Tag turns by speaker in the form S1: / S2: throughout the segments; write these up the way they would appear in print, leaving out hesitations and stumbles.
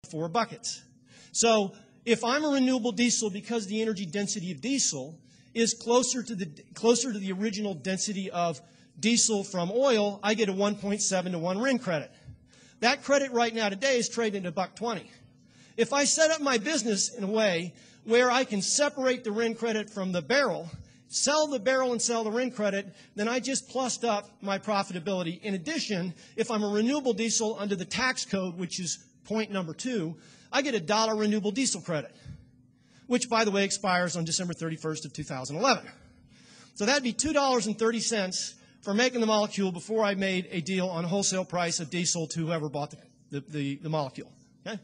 S1: 4 buckets. So if I'm a renewable diesel, because the energy density of diesel is closer to the original density of diesel from oil, I get a 1.7 to 1 RIN credit. That credit right now today is trading at $1.20. If I set up my business in a way where I can separate the RIN credit from the barrel, sell the barrel and sell the RIN credit, then I just plussed up my profitability. In addition, if I'm a renewable diesel under the tax code, which is point number 2, I get a $1 renewable diesel credit, which, by the way, expires on December 31st of 2011. So that'd be $2.30 for making the molecule before I made a deal on wholesale price of diesel to whoever bought the molecule. Okay?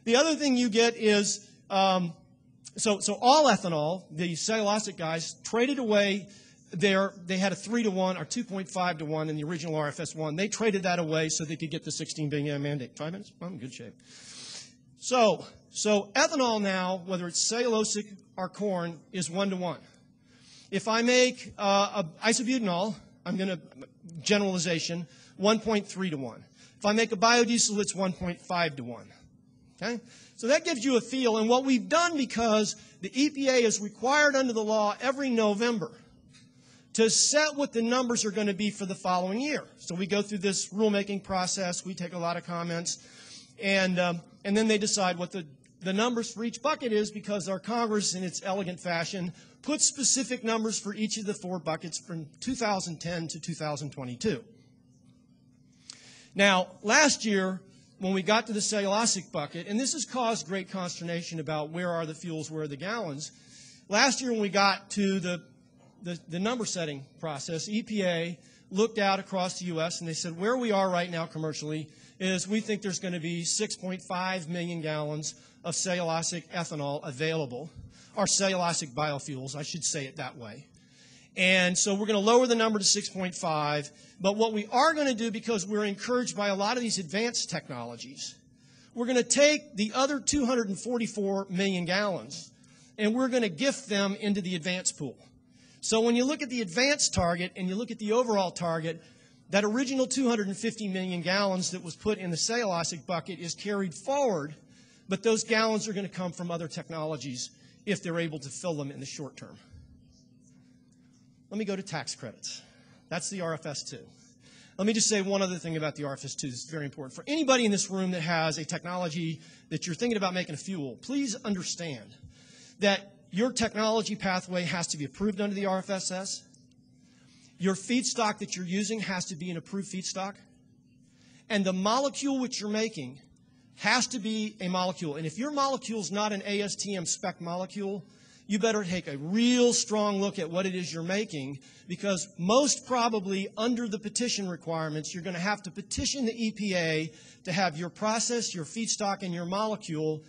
S1: The other thing you get is, so all ethanol, the cellulosic guys, traded away they had a 3 to 1 or 2.5 to 1 in the original RFS 1. They traded that away so they could get the 16 billion mandate. 5 minutes? I'm in good shape. So ethanol now, whether it's cellulosic or corn, is 1 to 1. If I make isobutanol, I'm going to, generalization, 1.3 to 1. If I make a biodiesel, it's 1.5 to 1. Okay? So that gives you a feel. And what we've done, because the EPA is required under the law every November to set what the numbers are going to be for the following year. So we go through this rulemaking process. We take a lot of comments. And then they decide what the numbers for each bucket is, because our Congress, in its elegant fashion, puts specific numbers for each of the 4 buckets from 2010 to 2022. Now, last year, when we got to the cellulosic bucket, and this has caused great consternation about where are the fuels, where are the gallons. Last year, when we got to the number setting process, EPA looked out across the U.S. and they said, where we are right now commercially is we think there's going to be 6.5 million gallons of cellulosic ethanol available, or cellulosic biofuels, I should say it that way. And so we're going to lower the number to 6.5. But what we are going to do, because we're encouraged by a lot of these advanced technologies, we're going to take the other 244 million gallons and we're going to gift them into the advanced pool. So when you look at the advanced target and you look at the overall target, that original 250 million gallons that was put in the cellulosic bucket is carried forward, but those gallons are going to come from other technologies if they're able to fill them in the short term. Let me go to tax credits. That's the RFS 2. Let me just say one other thing about the RFS 2 that's very important. For anybody in this room that has a technology that you're thinking about making a fuel, please understand that your technology pathway has to be approved under the RFSS. Your feedstock that you're using has to be an approved feedstock. And the molecule which you're making has to be a molecule. And if your molecule is not an ASTM spec molecule, you better take a real strong look at what it is you're making, because most probably under the petition requirements, you're going to have to petition the EPA to have your process, your feedstock, and your molecule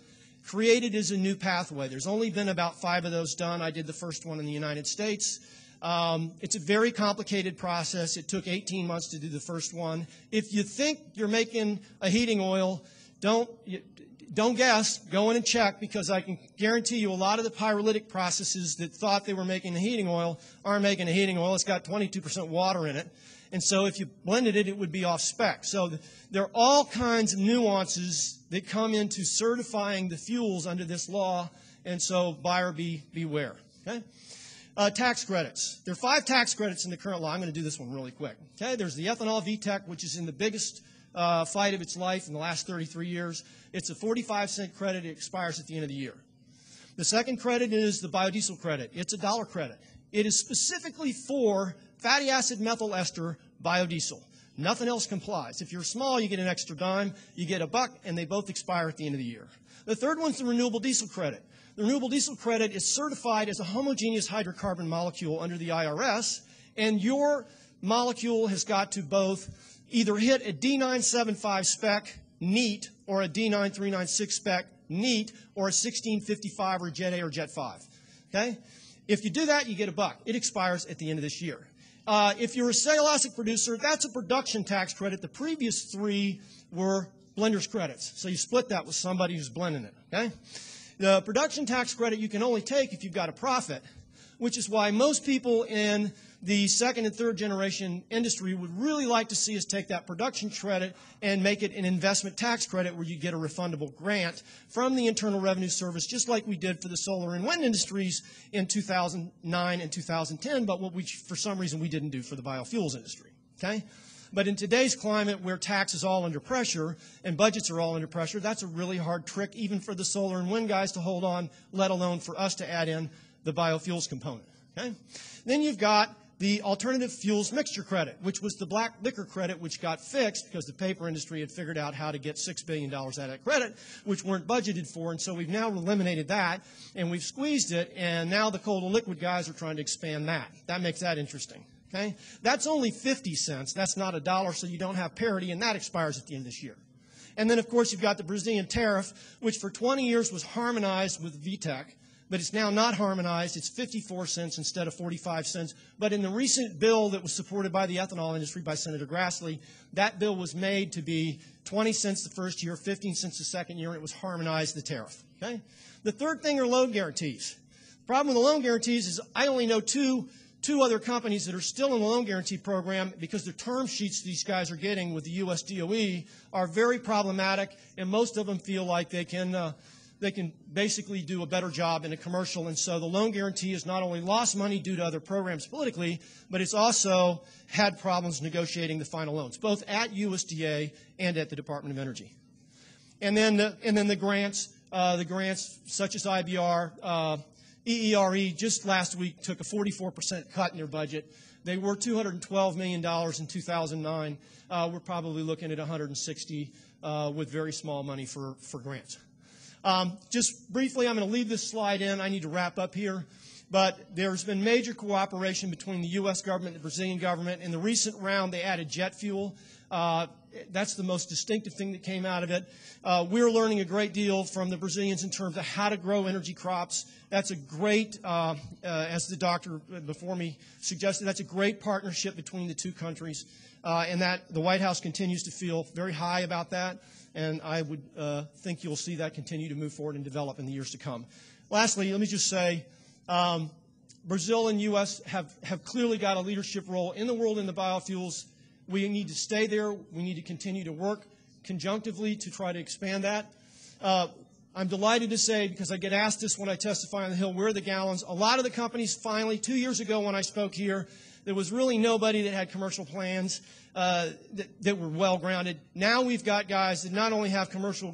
S1: created as a new pathway. There's only been about 5 of those done. I did the first one in the United States. It's a very complicated process. It took 18 months to do the first one. If you think you're making a heating oil, don't guess. Go in and check, because I can guarantee you a lot of the pyrolytic processes that thought they were making a heating oil aren't making a heating oil. It's got 22% water in it. And so if you blended it, it would be off spec. So there are all kinds of nuances that come into certifying the fuels under this law. And so buyer beware. Okay? Tax credits. There are 5 tax credits in the current law. I'm going to do this one really quick. Okay? There's the ethanol VTEC, which is in the biggest fight of its life in the last 33 years. It's a 45-cent credit. It expires at the end of the year. The second credit is the biodiesel credit. It's a $1 credit. It is specifically for fatty acid methyl ester biodiesel. Nothing else complies. If you're small, you get an extra dime. You get $1, and they both expire at the end of the year. The third one's the renewable diesel credit. The renewable diesel credit is certified as a homogeneous hydrocarbon molecule under the IRS, and your molecule has got to both either hit a D975 spec, neat, or a D9396 spec, neat, or a 1655 or Jet A or Jet 5. Okay? If you do that, you get $1. It expires at the end of this year. If you're a cellulosic producer, that's a production tax credit. The previous 3 were blender's credits. So you split that with somebody who's blending it. Okay? The production tax credit you can only take if you've got a profit. which is why most people in the second and third generation industry would really like to see us take that production credit and make it an investment tax credit where you get a refundable grant from the Internal Revenue Service, just like we did for the solar and wind industries in 2009 and 2010, but what we, for some reason, we didn't do for the biofuels industry, okay? But in today's climate where tax is all under pressure and budgets are all under pressure, that's a really hard trick even for the solar and wind guys to hold on, let alone for us to add in the biofuels component, okay? Then you've got the alternative fuels mixture credit, which was the black liquor credit, which got fixed because the paper industry had figured out how to get $6 billion out of that credit, which weren't budgeted for. And so we've now eliminated that, and we've squeezed it, and now the cold and liquid guys are trying to expand that. That makes that interesting. Okay? That's only 50 cents. That's not $1, so you don't have parity, and that expires at the end of this year. And then, of course, you've got the Brazilian tariff, which for 20 years was harmonized with VTEC. But it's now not harmonized. It's 54 cents instead of 45 cents. But in the recent bill that was supported by the ethanol industry by Senator Grassley, that bill was made to be 20 cents the first year, 15 cents the second year, and it was harmonized, the tariff. Okay? The third thing are loan guarantees. The problem with the loan guarantees is I only know two other companies that are still in the loan guarantee program because the term sheets these guys are getting with the U.S. DOE are very problematic, and most of them feel like they can basically do a better job in a commercial. And so the loan guarantee has not only lost money due to other programs politically, but it's also had problems negotiating the final loans, both at USDA and at the Department of Energy. And then the grants such as IBR, EERE just last week took a 44% cut in their budget. They were $212 million in 2009. We're probably looking at 160 with very small money for grants. Just briefly, I'm going to leave this slide in. I need to wrap up here. But there's been major cooperation between the U.S. government and the Brazilian government. In the recent round, they added jet fuel. That's the most distinctive thing that came out of it. We're learning a great deal from the Brazilians in terms of how to grow energy crops. That's a great, as the doctor before me suggested, that's a great partnership between the two countries. And that the White House continues to feel very high about that. And I would think you'll see that continue to move forward and develop in the years to come. Lastly, let me just say, Brazil and U.S. have clearly got a leadership role in the world in the biofuels. We need to stay there. We need to continue to work conjunctively to try to expand that. I'm delighted to say, because I get asked this when I testify on the Hill, where are the gallons? A lot of the companies finally, 2 years ago when I spoke here, there was really nobody that had commercial plans that were well-grounded. Now we've got guys that not only have commercial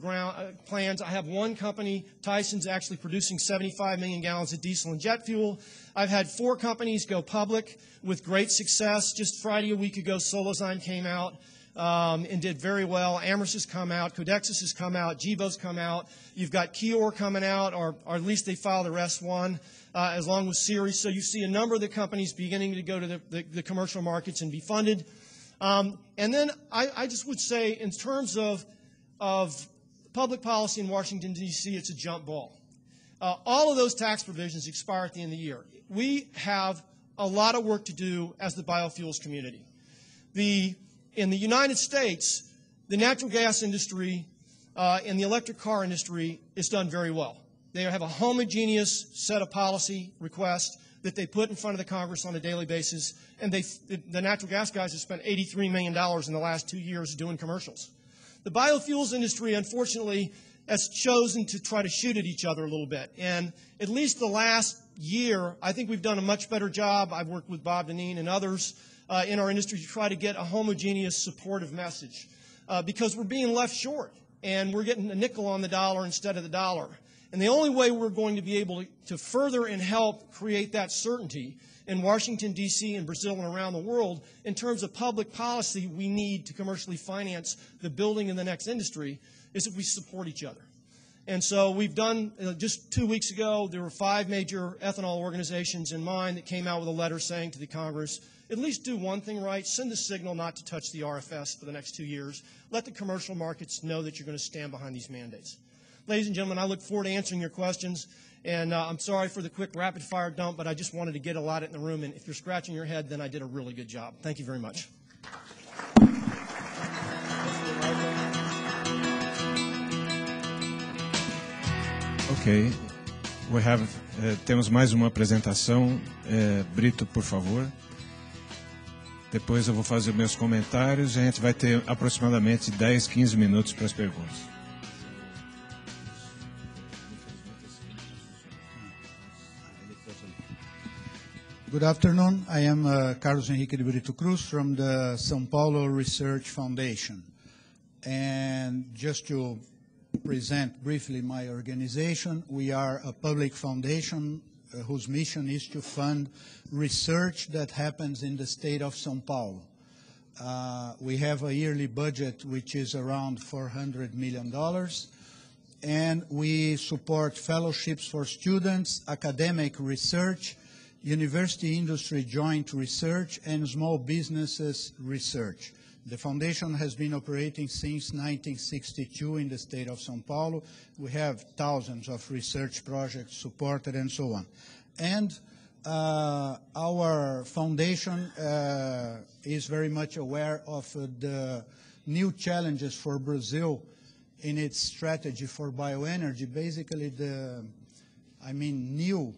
S1: plans. I have one company, Tyson's, actually producing 75 million gallons of diesel and jet fuel. I've had 4 companies go public with great success. Just Friday a week ago, Solozyme came out and did very well. Amyris has come out. Codexis has come out. Gevo's come out. You've got Kior coming out, or at least they filed their S1. Along with Ceres. So you see a number of the companies beginning to go to the commercial markets and be funded. And then I just would say in terms of public policy in Washington, D.C., it's a jump ball. All of those tax provisions expire at the end of the year. We have a lot of work to do as the biofuels community. In the United States, the natural gas industry and the electric car industry is done very well. They have a homogeneous set of policy requests that they put in front of the Congress on a daily basis, and the natural gas guys have spent $83 million in the last 2 years doing commercials. The biofuels industry, unfortunately, has chosen to try to shoot at each other a little bit, and at least the last year, I think we've done a much better job. I've worked with Bob Dineen and others in our industry to try to get a homogeneous, supportive message because we're being left short, and we're getting a nickel on the dollar instead of the dollar. And the only way we're going to be able to further and help create that certainty in Washington, D.C., and Brazil and around the world in terms of public policy we need to commercially finance the building of the next industry is if we support each other. And so we've done, just 2 weeks ago, there were 5 major ethanol organizations in mine that came out with a letter saying to the Congress, at least do one thing right, send a signal not to touch the RFS for the next 2 years. Let the commercial markets know that you're going to stand behind these mandates. Ladies and gentlemen, I look forward to answering your questions, and I'm sorry for the quick rapid-fire dump, but I just wanted to get a lot in the room, and if you're scratching your head, then I did a really good job. Thank you very much.
S2: Okay. Temos mais uma apresentação. Brito, por favor. Depois eu vou fazer meus comentários e a gente vai ter aproximadamente 10, 15 minutos para as perguntas.
S3: Good afternoon. I am Carlos Henrique de Brito Cruz from the São Paulo Research Foundation. And just to present briefly my organization, we are a public foundation whose mission is to fund research that happens in the state of São Paulo. We have a yearly budget which is around $400 million, and we support fellowships for students, academic research, university industry joint research, and small businesses research. The foundation has been operating since 1962 in the state of São Paulo. We have thousands of research projects supported and so on. And our foundation is very much aware of the new challenges for Brazil in its strategy for bioenergy. Basically, new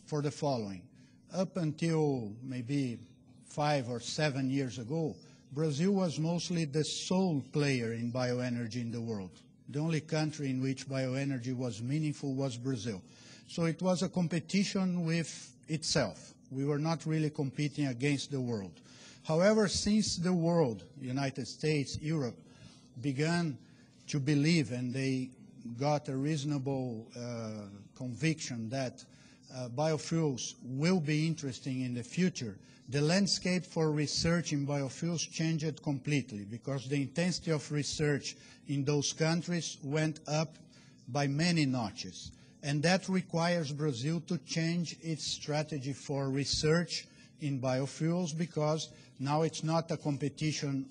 S3: for the following. Up until maybe 5 or 7 years ago, Brazil was mostly the sole player in bioenergy in the world. The only country in which bioenergy was meaningful was Brazil. So it was a competition with itself. We were not really competing against the world. However, since the world, United States, Europe, began to believe, and they got a reasonable conviction that biofuels will be interesting in the future, the landscape for research in biofuels changed completely because the intensity of research in those countries went up by many notches. And that requires Brazil to change its strategy for research in biofuels because now it's not a competition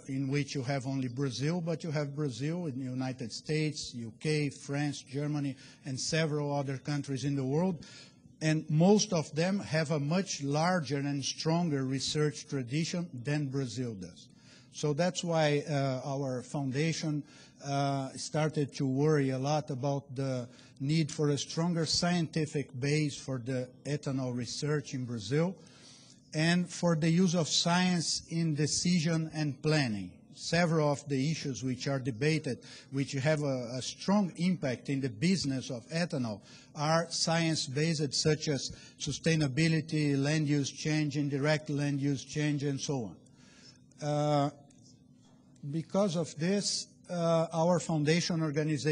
S3: in which you have only Brazil, but you have Brazil in the United States, UK, France, Germany, and several other countries in the world. And most of them have a much larger and stronger research tradition than Brazil does. So that's why our foundation started to worry a lot about the need for a stronger scientific base for the ethanol research in Brazil and for the use of science in decision and planning. Several of the issues which are debated, which have a strong impact in the business of ethanol, are science-based, such as sustainability, land use change, indirect land use change, and so on. Because of this, our foundation organized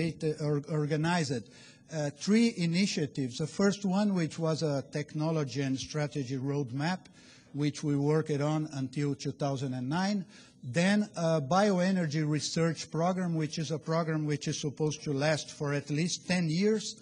S3: 3 initiatives. The first one, which was a technology and strategy roadmap, which we worked on until 2009. Then a bioenergy research program, which is a program which is supposed to last for at least 10 years,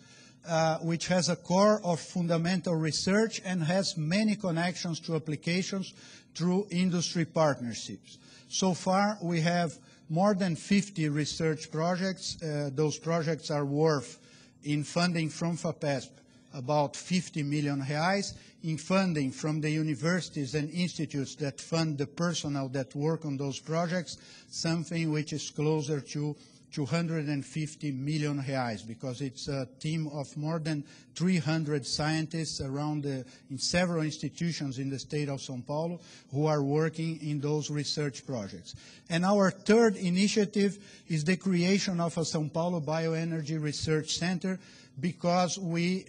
S3: which has a core of fundamental research and has many connections to applications through industry partnerships. So far, we have more than 50 research projects. Those projects are worth, in funding from FAPESP, about 50 million reais, in funding from the universities and institutes that fund the personnel that work on those projects, something which is closer to 250 million reais, because it's a team of more than 300 scientists around in several institutions in the state of São Paulo who are working in those research projects. And our third initiative is the creation of a São Paulo Bioenergy Research Center, because we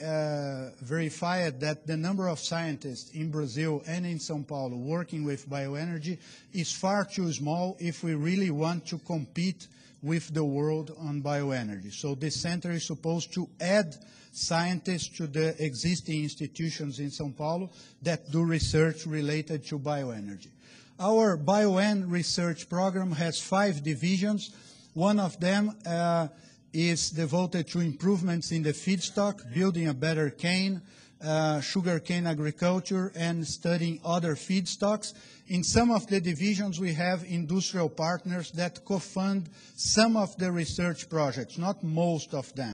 S3: verified that the number of scientists in Brazil and in São Paulo working with bioenergy is far too small if we really want to compete with the world on bioenergy. So this center is supposed to add scientists to the existing institutions in São Paulo that do research related to bioenergy. Our BioEn research program has 5 divisions. One of them is devoted to improvements in the feedstock, building a better cane, sugarcane agriculture, and studying other feedstocks. In some of the divisions, we have industrial partners that co-fund some of the research projects, not most of them.